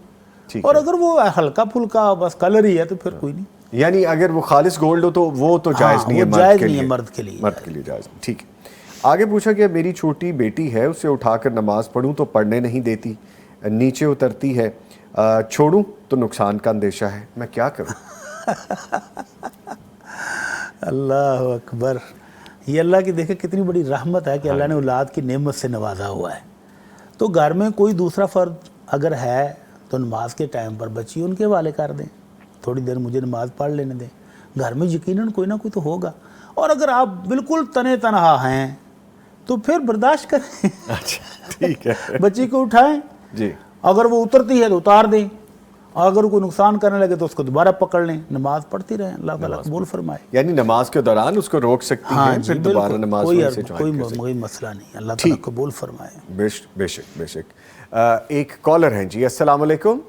ٹھیک اور ہے. اگر وہ ہلکا پھلکا بس کلر ہی ہے تو پھر کوئی نہیں. یعنی اگر وہ خالص گولڈ ہو تو وہ تو جائز نہیں ہے وہ جائز مرد کے نہیں ہے لیے, مرد کے لیے. مرد کے لیے جائز نہیں. ٹھیک ہے. آگے پوچھا کہ میری چھوٹی بیٹی ہے, اسے اٹھا کر نماز پڑھوں تو پڑھنے نہیں دیتی, نیچے اترتی ہے, چھوڑوں تو نقصان کا اندیشہ ہے, میں کیا کروں؟ اللہ اکبر. یہ اللہ کی دیکھیں کتنی بڑی رحمت ہے کہ اللہ نے اولاد کی نعمت سے نوازا ہوا ہے. تو گھر میں کوئی دوسرا فرد اگر ہے تو نماز کے ٹائم پر بچی ان کے حوالے کر دیں, تھوڑی دیر مجھے نماز پڑھ لینے دیں. گھر میں یقیناً کوئی نہ کوئی تو ہوگا. اور اگر آپ بالکل تنہا ہیں تو پھر برداشت کریں. اچھا ٹھیک ہے. بچی کو اٹھائیں جی, اگر وہ اترتی ہے تو اتار دیں, اگر کوئی نقصان کرنے لگے تو اس کو دوبارہ پکڑ لیں, نماز پڑھتی رہیں. اللہ تعالیٰ قبول فرمائے. یعنی نماز کے دوران اس کو روک سکتی ہیں, پھر دوبارہ نماز سے جوائن کر سکتی. کوئی مسئلہ نہیں. اللہ تعالیٰ قبول فرمائے. بے شک. ایک کالر ہیں جی, السلام علیکم.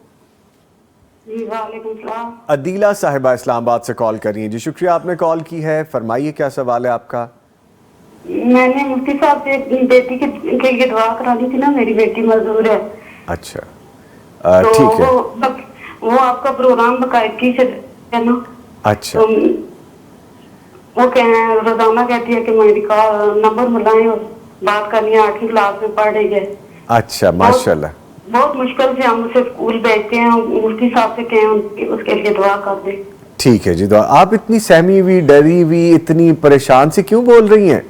جی وعلیکم السلام. عدیلہ صاحبہ اسلام آباد سے کال کر رہی ہیں جی. شکریہ آپ نے کال کی ہے, فرمائیے کیا سوال ہے آپ کا؟ میں نے مفتی صاحب سے بیٹی کے لیے دعا کرانی تھی نا, میری بیٹی مزدور ہے. اچھا تو ٹھیک ہے. وہ آپ کا پروگرام باقاعدگی سے ہے نا. اچھا, وہ روزانہ کہتی ہے کہ میری نمبر ملائیں اور بات کرنی ہے, 8ویں کلاس میں پڑھ رہی ہے. اچھا ماشاءاللہ. بہت مشکل سے ہم اسے اسکول بھیجتے ہیں, مفتی صاحب سے کہیں اس کے لیے دعا کر دیں. ٹھیک ہے جی. دعا. آپ اتنی سہمی ہوئی, ڈری ہوئی, اتنی پریشان سے کیوں بول رہی ہیں؟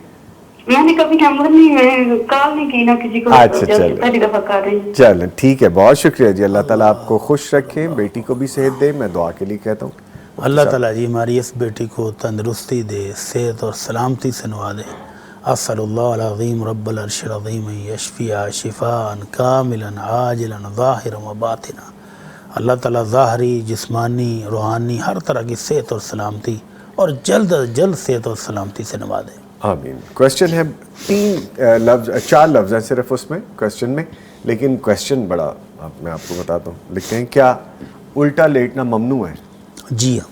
میں نے کبھی نمبر نہیں, میں کال نہیں کی نا کسی کو. اچھا پہلی دفعہ کر رہی ہوں. چلیں ٹھیک ہے, بہت شکریہ جی. اللہ تعالیٰ آپ کو خوش رکھیں, بیٹی کو بھی صحت دے, میں دعا کے لیے کہتا ہوں. اللہ تعالیٰ جی ہماری اس بیٹی کو تندرستی دے, صحت اور سلامتی سے نوازے. اسأل اللہ العظیم رب العرش العظیم یشفیہ شفاء کاملا عاجلا ظاہرا و باطنا. اللہ تعالیٰ ظاہری, جسمانی, روحانی ہر طرح کی صحت اور سلامتی اور جلد از جلد صحت اور سلامتی سے نوازے. آمین. کویسچن ہے 4 لفظ ہیں صرف اس میں کویسچن میں, لیکن کویسچن بڑا میں آپ کو بتاتا ہوں. لکھتے ہیں کیا الٹا لیٹنا ممنوع ہے؟ جی ہاں,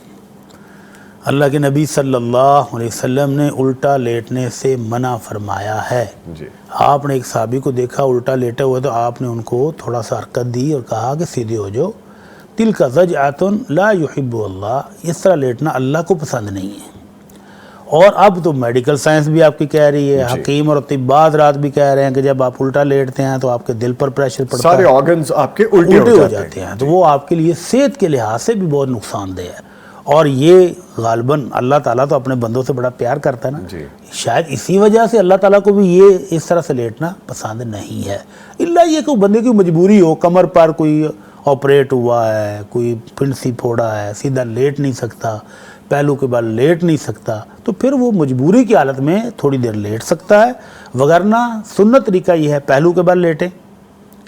اللہ کے نبی صلی اللہ علیہ وسلم نے الٹا لیٹنے سے منع فرمایا ہے. جی. آپ نے ایک صحابی کو دیکھا الٹا لیٹا ہوا تو آپ نے ان کو تھوڑا سا حرکت دی اور کہا کہ سیدھے ہو جاؤ. تلک ضجعۃ لا یحب اللہ, اس طرح لیٹنا اللہ کو پسند نہیں ہے. اور اب تو میڈیکل سائنس بھی آپ کی کہہ رہی ہے, حکیم اور طباء حضرات بھی کہہ رہے ہیں کہ جب آپ الٹا لیٹتے ہیں تو آپ کے دل پر پریشر پڑتا ہے, سارے آرگنز آپ کے الٹے ہو جاتے ہیں. تو وہ آپ کے لیے صحت کے لحاظ سے بھی بہت نقصان دہ ہے. اور یہ غالباً اللہ تعالیٰ تو اپنے بندوں سے بڑا پیار کرتا ہے نا, شاید اسی وجہ سے اللہ تعالیٰ کو بھی یہ اس طرح سے لیٹنا پسند نہیں ہے. الا یہ کہ بندے کی مجبوری ہو, کمر پر کوئی آپریٹ ہوا ہے, کوئی پھنسی پھوڑا ہے, سیدھا لیٹ نہیں سکتا, پہلو کے بال لیٹ نہیں سکتا, تو پھر وہ مجبوری کی حالت میں تھوڑی دیر لیٹ سکتا ہے. وگرنہ سنت طریقہ یہ ہے پہلو کے بال لیٹیں,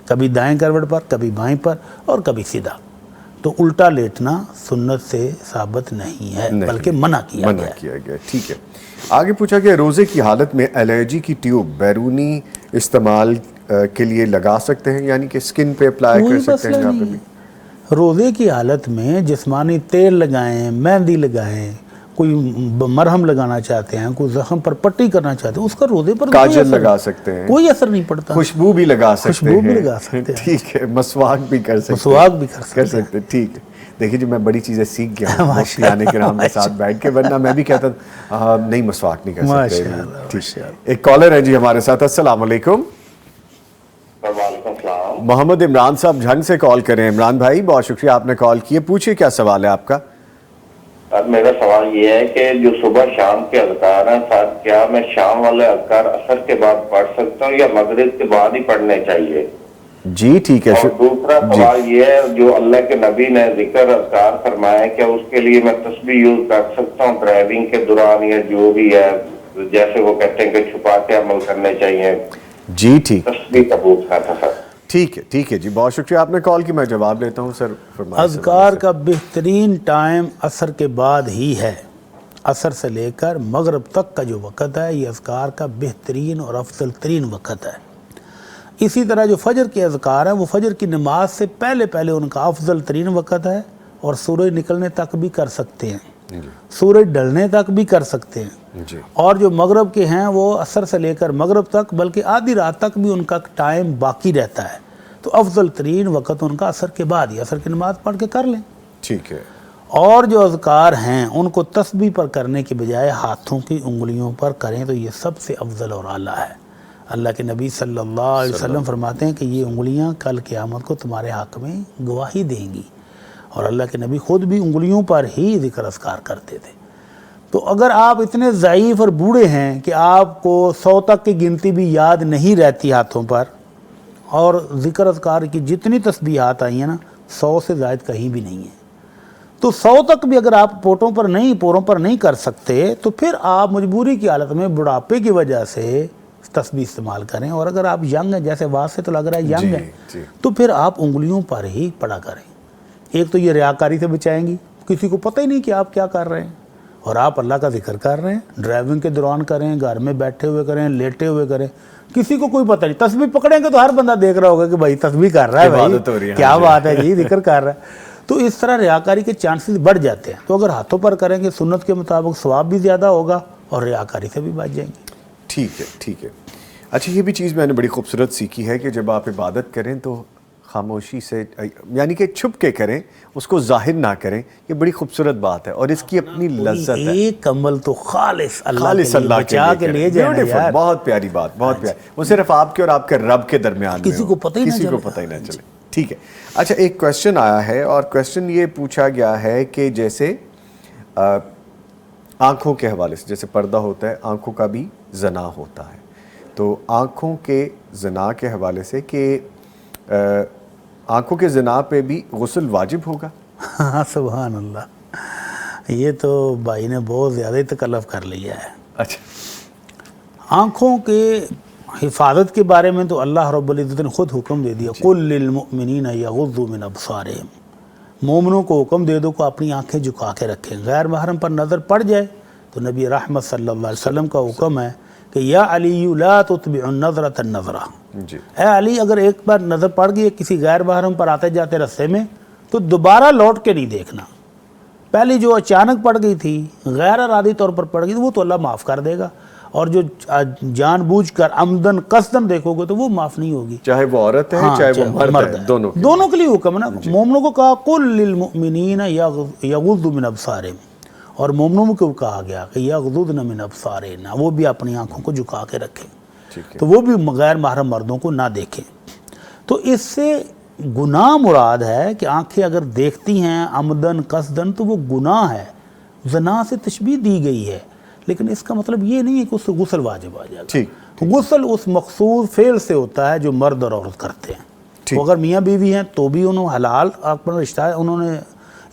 کبھی دائیں کروٹ پر, کبھی بائیں پر, اور کبھی سیدھا. تو الٹا لیٹنا سنت سے ثابت نہیں ہے بلکہ منع کیا گیا. ٹھیک ہے. آگے پوچھا کہ روزے کی حالت میں الرجی کی ٹیوب بیرونی استعمال کے لیے لگا سکتے ہیں, یعنی کہ سکن پہ اپلائی کر سکتے ہیں یہاں پہ بھی؟ روزے کی حالت میں جسمانی تیل لگائیں, مہندی لگائیں, کوئی مرہم لگانا چاہتے ہیں, کوئی زخم پر پٹی کرنا چاہتے ہیں, اس کا روزے پر کاجل لگا سکتے ہیں, کوئی اثر نہیں پڑتا. خوشبو بھی لگا سکتے ہیں, خوشبو بھی لگا سکتے ہیں, ٹھیک ہے, مسواک بھی کر سکتے ہیں, مسواک بھی کر سکتے ہیں. ٹھیک ہے. دیکھیے جی میں بڑی چیزیں سیکھ گیا ہوں مفتی آنے کرام کے ساتھ بیٹھ کے, ورنہ میں بھی کہتا تھا نہیں مسواک نہیں کر سکتے. ایک کالر ہے جی ہمارے ساتھ. السلام علیکم. وعلیکم السلام. محمد عمران صاحب جھنگ سے کال کریں. عمران بھائی بہت شکریہ آپ نے کال کیے, پوچھئے کیا سوال ہے آپ کا؟ میرا سوال یہ ہے کہ جو صبح شام کے اذکار ہیں صاحب, کیا میں شام والے اذکار عصر کے بعد پڑھ سکتا ہوں یا مغرب کے بعد ہی پڑھنے چاہیے؟ جی ٹھیک ہے. اور دوسرا سوال یہ ہے, جو اللہ کے نبی نے ذکر اذکار فرمایا, کیا اس کے لیے میں تسبیح یوز کر سکتا ہوں ڈرائیونگ کے دوران, یا جو بھی ہے جیسے وہ کہتے ہیں کہ چھپا کے عمل کرنے چاہیے؟ جی ٹھیک, تسبیح کا پوچھنا تھا سر. ٹھیک ہے جی, بہت شکریہ آپ نے کال کی, میں جواب لیتا ہوں سر. اذکار کا بہترین ٹائم عصر کے بعد ہی ہے. عصر سے لے کر مغرب تک کا جو وقت ہے یہ اذکار کا بہترین اور افضل ترین وقت ہے. اسی طرح جو فجر کے اذکار ہیں وہ فجر کی نماز سے پہلے ان کا افضل ترین وقت ہے, اور سورج نکلنے تک بھی کر سکتے ہیں, سورج ڈھلنے تک بھی کر سکتے ہیں. اور جو مغرب کے ہیں وہ عصر سے لے کر مغرب تک بلکہ آدھی رات تک بھی ان کا ٹائم باقی رہتا ہے. تو افضل ترین وقت ان کا عصر کے بعد ہی, عصر کی نماز پڑھ کے کر لیں. ٹھیک ہے. اور جو اذکار ہیں ان کو تسبیح پر کرنے کے بجائے ہاتھوں کی انگلیوں پر کریں تو یہ سب سے افضل اور اعلیٰ ہے. اللہ کے نبی صلی اللہ علیہ وسلم فرماتے ہیں کہ یہ انگلیاں کل قیامت کو تمہارے حق میں گواہی دیں گی, اور اللہ کے نبی خود بھی انگلیوں پر ہی ذکر اذکار کرتے تھے. تو اگر آپ اتنے ضعیف اور بوڑھے ہیں کہ آپ کو 100 تک کی گنتی بھی یاد نہیں رہتی ہاتھوں پر, اور ذکر اذکار کی جتنی تسبیحات آئی ہیں نا 100 سے زائد کہیں بھی نہیں ہیں, تو 100 تک بھی اگر آپ پوروں پر نہیں کر سکتے تو پھر آپ مجبوری کی حالت میں بڑھاپے کی وجہ سے تسبیح استعمال کریں. اور اگر آپ ینگ ہیں, جیسے آواز سے تو لگ رہا ہے ینگ ہے, تو پھر آپ انگلیوں پر ہی پڑھا کریں. ایک تو یہ ریاکاری سے بچائیں گی, کسی کو پتہ ہی نہیں کہ آپ کیا کر رہے ہیں, اور آپ اللہ کا ذکر کر رہے ہیں. ڈرائیونگ کے دوران کریں, گھر میں بیٹھے ہوئے کریں, لیٹے ہوئے کریں, کسی کو کوئی پتہ نہیں. تسبیح پکڑیں گے تو ہر بندہ دیکھ رہا ہوگا کہ بھائی تسبیح کر رہا ہے, بھائی کیا بات ہے جی, ذکر کر رہا ہے. تو اس طرح ریاکاری کے چانسز بڑھ جاتے ہیں. تو اگر ہاتھوں پر کریں گے سنت کے مطابق ثواب بھی زیادہ ہوگا اور ریاکاری سے بھی بچ جائیں گے. ٹھیک ہے. اچھا یہ بھی چیز میں نے بڑی خوبصورت سیکھی ہے کہ جب آپ عبادت کریں تو خاموشی سے, یعنی کہ چھپ کے کریں, اس کو ظاہر نہ کریں. یہ بڑی خوبصورت بات ہے اور اس کی اپنی لذت ہے. ایک عمل تو خالص اللہ کے لیے جائے یار. بہت پیاری بات, بہت پیاری. وہ صرف آپ کے اور آپ کے رب کے درمیان کسی کو پتہ ہی نہ چلے. ٹھیک ہے. اچھا ایک کویسچن آیا ہے, اور کویسچن یہ پوچھا گیا ہے کہ جیسے آنکھوں کے حوالے سے, جیسے پردہ ہوتا ہے, آنکھوں کا بھی زنا ہوتا ہے, تو آنکھوں کے زنا کے حوالے سے کہ آنکھوں کے زنا پہ بھی غسل واجب ہوگا؟ ہاں سبحان اللہ, یہ تو بھائی نے بہت زیادہ تکلف کر لیا ہے. اچھا آنکھوں کے حفاظت کے بارے میں تو اللہ رب العزت نے خود حکم دے دیا, قُلْ لِلْمُؤْمِنِينَ يَغُضُّوا مِنْ أَبْصَارِهِمْ, مومنوں کو حکم دے دو کہ اپنی آنکھیں جھکا کے رکھیں. غیر محرم پر نظر پڑ جائے تو نبی رحمت صلی اللہ علیہ وسلم کا حکم ہے کہ یا علی لا تتبع النظرۃ النظرہ, اے علی اگر ایک بار نظر پڑ گئی کسی غیر محرم پر آتے جاتے رستے میں تو دوبارہ لوٹ کے نہیں دیکھنا. پہلی جو اچانک پڑ گئی تھی, غیر ارادی طور پر پڑ گئی, وہ تو اللہ معاف کر دے گا, اور جو جان بوجھ کر عمدن قصدن دیکھو گے تو وہ معاف نہیں ہوگی, چاہے وہ عورت ہے چاہے وہ مرد ہے, دونوں کے لیے حکم ہے نا. مومنوں کو کہا قُلْ لِلْمُؤْمِنِينَ يَغُضُّوا مِنْ أَبْصَارِهِمْ, اور مومنوں کو کہا گیا کہ یغضضن من ابصارهن, وہ بھی اپنی آنکھوں کو جھکا کے رکھیں, تو وہ بھی غیر محرم مردوں کو نہ دیکھیں. تو اس سے گناہ مراد ہے کہ آنکھیں اگر دیکھتی ہیں عمدن قصدن تو وہ گناہ ہے, زنا سے تشبیہ دی گئی ہے, لیکن اس کا مطلب یہ نہیں ہے کہ اس سے غسل واجب آ جائے گا. غسل اس مخصوص فعل سے ہوتا ہے جو مرد اور عورت کرتے ہیں. تو اگر میاں بیوی ہیں تو بھی انہوں حلال اپنا رشتہ انہوں نے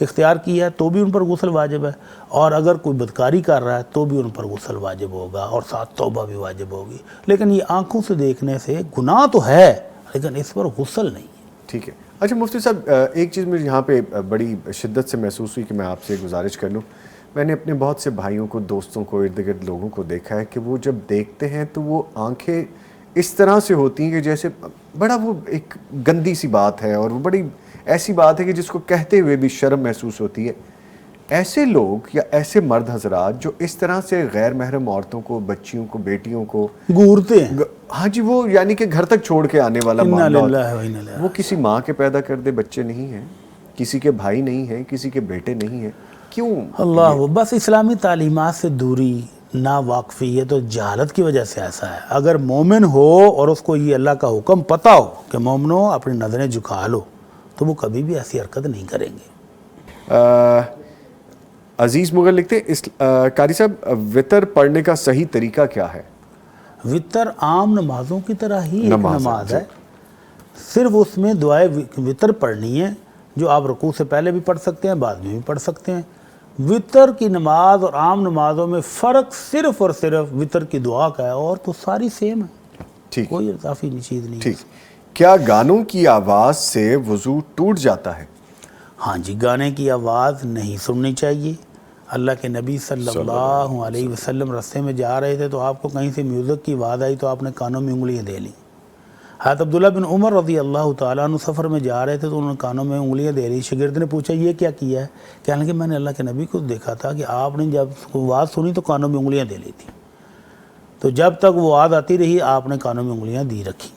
اختیار کیا ہے تو بھی ان پر غسل واجب ہے, اور اگر کوئی بدکاری کر رہا ہے تو بھی ان پر غسل واجب ہوگا, اور ساتھ توبہ بھی واجب ہوگی. لیکن یہ آنکھوں سے دیکھنے سے گناہ تو ہے لیکن اس پر غسل نہیں ہے. ٹھیک ہے. اچھا مفتی صاحب ایک چیز مجھے یہاں پہ بڑی شدت سے محسوس ہوئی کہ میں آپ سے گزارش کر لوں. میں نے اپنے بہت سے بھائیوں کو, دوستوں کو, ارد گرد لوگوں کو دیکھا ہے کہ وہ جب دیکھتے ہیں تو وہ آنکھیں اس طرح سے ہوتی ہیں کہ جیسے بڑا وہ ایک گندی سی بات ہے, اور وہ بڑی ایسی بات ہے کہ جس کو کہتے ہوئے بھی شرم محسوس ہوتی ہے. ایسے لوگ یا ایسے مرد حضرات جو اس طرح سے غیر محرم عورتوں کو, بچیوں کو, بیٹیوں کو گورتے ہیں, ہاں جی, وہ یعنی کہ گھر تک چھوڑ کے آنے والا انا معاملہ, للہ و انا الیہ, وہ کسی ماں کے پیدا کردے بچے نہیں ہیں, کسی کے بھائی نہیں ہیں, کسی کے بیٹے نہیں ہیں. کیوں؟ اللہ, بس اسلامی تعلیمات سے دوری, نا واقفیت اور جہالت کی وجہ سے ایسا ہے. اگر مومن ہو اور اس کو یہ اللہ کا حکم پتہ ہو کہ مومنو اپنی نظریں جھکا لو, تو وہ کبھی بھی ایسی حرکت نہیں کریں گے. عزیز مغل لکھتے ہیں قاری صاحب وطر پڑھنے کا صحیح طریقہ کیا ہے؟ وطر عام نمازوں کی طرح ہی ایک نماز ہے, جی. صرف اس میں دعائے وطر پڑھنی ہے جو آپ رکوع سے پہلے بھی پڑھ سکتے ہیں, بعد میں بھی پڑھ سکتے ہیں. وطر کی نماز اور عام نمازوں میں فرق صرف اور صرف وطر کی دعا کا ہے, اور تو ساری سیم ہے, ٹھیک, کوئی اضافی چیز نہیں. ٹھیک. کیا گانوں کی آواز سے وضو ٹوٹ جاتا ہے؟ ہاں جی, گانے کی آواز نہیں سننی چاہیے. اللہ کے نبی صلی اللہ علیہ وسلم رستے میں جا رہے تھے تو آپ کو کہیں سے میوزک کی آواز آئی تو آپ نے کانوں میں انگلیاں دے لیں. حضرت عبداللہ بن عمر رضی اللہ تعالیٰ عنہ سفر میں جا رہے تھے تو انہوں نے کانوں میں انگلیاں دے لی. شاگرد نے پوچھا یہ کیا کیا ہے؟ کہنے لگے میں نے اللہ کے نبی کو دیکھا تھا کہ آپ نے جب آواز سنی تو کانوں میں انگلیاں دے لی تھی, تو جب تک وہ آواز آتی رہی آپ نے کانوں میں انگلیاں دی رکھی.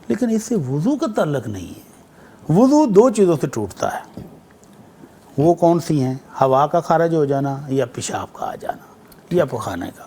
لیکن اس سے وضو کا تعلق نہیں ہے. وضو دو چیزوں سے ٹوٹتا ہے, وہ کون سی ہیں؟ ہوا کا خارج ہو جانا یا پیشاب کا آ جانا یا پخانے کا.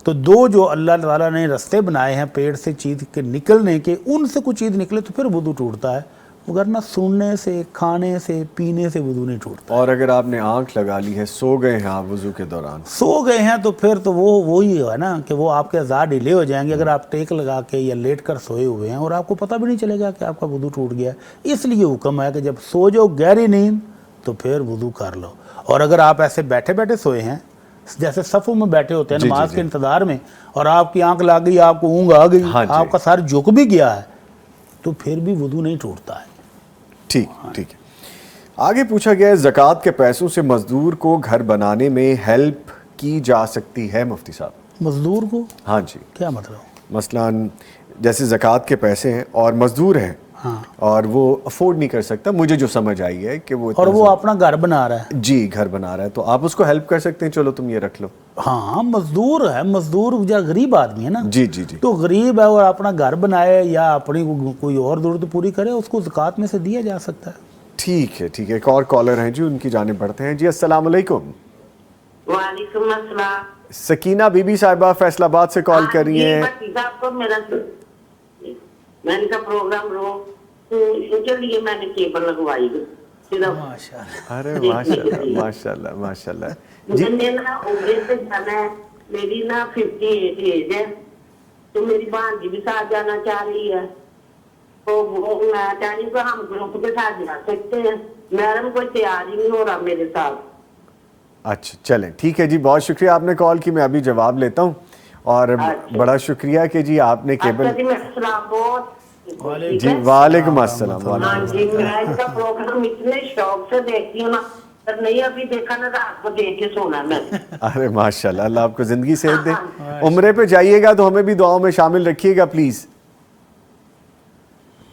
تو دو جو اللہ تعالیٰ نے رستے بنائے ہیں پیٹ سے چیز کے نکلنے کے, ان سے کچھ چیز نکلے تو پھر وضو ٹوٹتا ہے, ورنہ سننے سے, کھانے سے, پینے سے وضو نہیں ٹوٹتا. اور اگر آپ نے آنکھ لگا لی ہے, سو گئے ہیں آپ وضو کے دوران, سو گئے ہیں تو پھر تو وہی ہے نا کہ وہ آپ کے اعضاء ڈھیلے ہو جائیں گے. اگر آپ ٹیک لگا کے یا لیٹ کر سوئے ہوئے ہیں اور آپ کو پتہ بھی نہیں چلے گا کہ آپ کا وضو ٹوٹ گیا ہے. اس لیے حکم ہے کہ جب سو جاؤ گہری نیند تو پھر وضو کر لو. اور اگر آپ ایسے بیٹھے بیٹھے سوئے ہیں, جیسے صفوں میں بیٹھے ہوتے ہیں نماز کے انتظار میں, اور آپ کی آنکھ لگ گئی, آپ کو اونگ آ گئی, آپ کا سر جھک بھی گیا ہے, تو پھر بھی وضو نہیں ٹوٹتا ہے. ٹھیک, ٹھیک ہے. آگے پوچھا گیا ہے زکوٰۃ کے پیسوں سے مزدور کو گھر بنانے میں ہیلپ کی جا سکتی ہے مفتی صاحب؟ مزدور کو؟ ہاں جی. کیا مطلب؟ مثلاً جیسے زکوٰۃ کے پیسے ہیں اور مزدور ہیں, اور وہ افورڈ نہیں کر سکتا, مجھے جو سمجھ آئی ہے کہ اور وہ اپنا گھر بنا رہا ہے, جی گھر بنا رہا ہے, تو آپ اس کو ہیلپ کر سکتے ہیں, چلو تم یہ رکھ لو. ہاں مزدور ہے, مزدور جو غریب آدمی ہے نا, جی جی جی, تو غریب ہے اور اپنا گھر بنائے یا اپنی کوئی اور ضرورت پوری کرے, اس کو زکوٰۃ میں سے دیا جا سکتا ہے. ٹھیک ہے, ٹھیک ہے. ایک اور کالر ہیں جی, ان کی جانب بڑھتے ہیں. جی السلام علیکم. وعلیکم السلام. سکینہ بی بی صاحبہ فیصل آباد سے کال کر رہی ہیں. میں نے کا پروگرام رو کے لیے میں نے کیبل لگوائی گئی. ارے ماشاء اللہ ماشاء اللہ ماشاء اللہ. مجھے نا عمرے سے جانا ہے, میری نا 58 ایج ہے, تو میری بھانجی بھی ساتھ جانا چاہ رہی ہے, تو وہ میں چاہ رہی ہوں کہ ہم گروپ کے ساتھ جا سکتے ہیں. میڈم کوئی تیار ہی نہیں ہو رہا میرے ساتھ. اچھا چلیں ٹھیک ہے جی, بہت شکریہ آپ نے کال کی, میں ابھی جواب لیتا ہوں. اور بڑا شکریہ کہ جی آپ نے کیبل. جی وعلیکم السلام. ہاں جی, میں اس کا پروگرام اتنے شوق سے دیکھتی ہوں نا, نہیں ابھی دیکھا نا رات کو دیکھ کے سونا میں. ارے ماشاء اللہ, اللہ آپ کو زندگی صحت دے. عمرے پہ جائیے گا تو ہمیں بھی دعاؤں میں شامل رکھیے گا پلیز.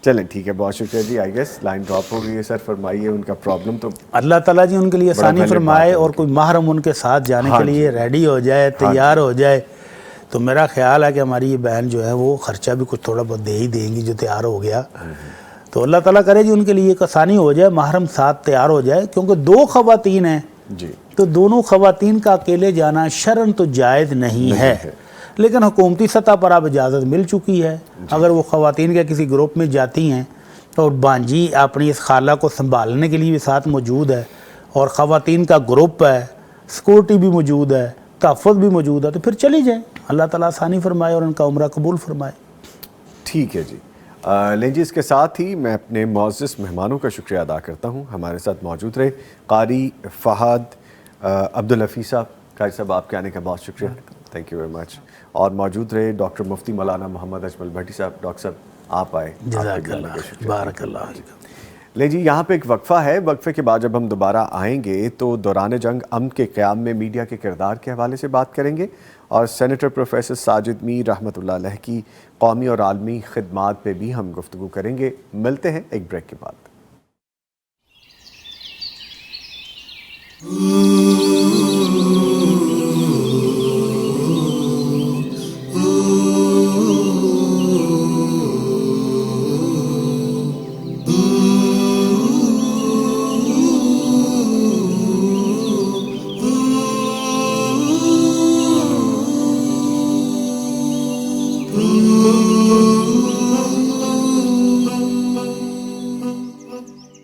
چلیں ٹھیک ہے, بہت شکریہ جی. آئی گیس لائن ڈراپ ہو گئی ہے سر, فرمائیے ان کا پرابلم. تو اللہ تعالیٰ جی ان کے لیے آسانی فرمائے, اور کوئی محرم ان کے ساتھ جانے کے لیے ریڈی ہو جائے, تیار ہو جائے. تو میرا خیال ہے کہ ہماری یہ بہن جو ہے وہ خرچہ بھی کچھ تھوڑا بہت دے ہی دیں گی جو تیار ہو گیا. تو اللہ تعالیٰ کرے جی ان کے لیے ایک آسانی ہو جائے, محرم ساتھ تیار ہو جائے, کیونکہ 2 خواتین ہیں جی, تو دونوں خواتین کا اکیلے جانا شرعاً تو جائز نہیں ہے, لیکن حکومتی سطح پر اب اجازت مل چکی ہے. اگر وہ خواتین کے کسی گروپ میں جاتی ہیں اور بانجی اپنی اس خالہ کو سنبھالنے کے لیے بھی ساتھ موجود ہے, اور خواتین کا گروپ ہے, سیکورٹی بھی موجود ہے, تحفظ بھی موجود ہے, تو پھر چلی جائیں. اللہ تعالیٰ آسانی فرمائے اور ان کا عمرہ قبول فرمائے. ٹھیک ہے جی. لیں جی, اس کے ساتھ ہی میں اپنے معزز مہمانوں کا شکریہ ادا کرتا ہوں. ہمارے ساتھ موجود رہے قاری فہد عبدالحفیظ صاحب. قاری صاحب آپ کے آنے کا بہت شکریہ, تھینک یو ویری مچ. اور موجود رہے ڈاکٹر مفتی مولانا محمد اجمل بھٹی صاحب. ڈاکٹر صاحب آپ آئے. جزاک اللہ، بارک اللہ فیک. لے جی یہاں پہ ایک وقفہ ہے. وقفے کے بعد جب ہم دوبارہ آئیں گے تو دوران جنگ امن کے قیام میں میڈیا کے کردار کے حوالے سے بات کریں گے اور سینیٹر پروفیسر ساجد میر رحمۃ اللہ علیہ کی قومی اور عالمی خدمات پہ بھی ہم گفتگو کریں گے. ملتے ہیں ایک بریک کے بعد.